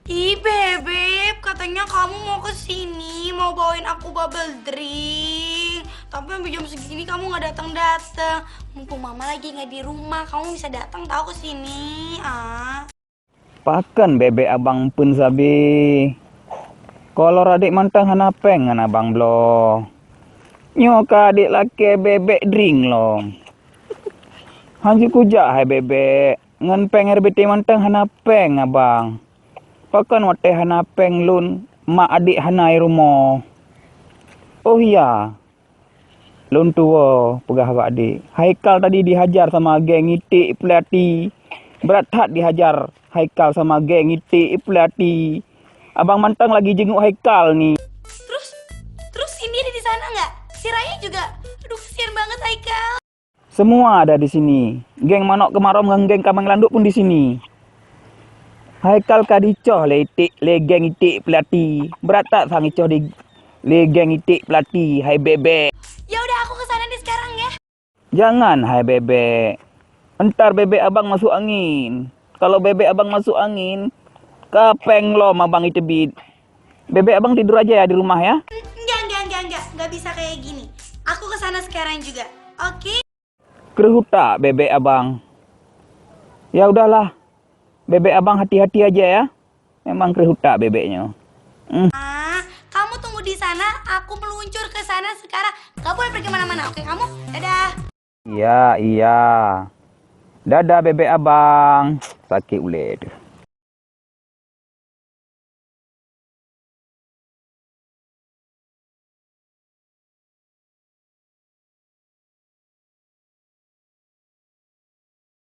Ih, Bebek, katanya kamu mau ke sini, mau bawain aku bubble drink. Tapi sampai jam segini kamu nggak datang-datang. Mumpung mama lagi nggak di rumah, kamu bisa datang tahu ke sini. Ah. Pakan bebek abang pun sabi. Kalau adik mantang hanapeng ngan abang blo. Nyoka adik laki bebek drink lo. Hanji kujak hai bebek. Ngan peng RBT mantang hanapeng abang. Pakan wate hanapeng lun mak adik hanai rumah. Oh iya. Lun tua pegah abak adik. Haikal tadi dihajar sama geng itik pelati. Berat hat dihajar Haikal sama geng itik pelati. Abang mantang lagi jenguk Haikal nih. Terus ini ada di sana nggak? Si Raya juga. Aduh, kesian banget Haikal. Semua ada di sini. Geng Manok Kemarom dan geng Kamang Landuk pun di sini. Haikal kadicoh le geng itik pelati. Berat tak sang icoh di le geng itik pelati. Hai bebek. Ya udah, aku ke sana nih sekarang ya. Jangan hai bebek. Entar bebek abang masuk angin. Kalau bebek abang masuk angin, kapeng lo abang itu bid. Bebek abang tidur aja ya di rumah ya. Nggak bisa kayak gini. Aku ke sana sekarang juga. Oke? Kerutak bebek abang. Ya udahlah. Bebek abang hati-hati aja ya. Memang kerutak bebeknya. Ah, kamu tunggu di sana. Aku meluncur ke sana sekarang. Gak boleh pergi mana-mana. Oke, kamu? Dadah. Iya. Dadah bebek abang. Sakit ulet.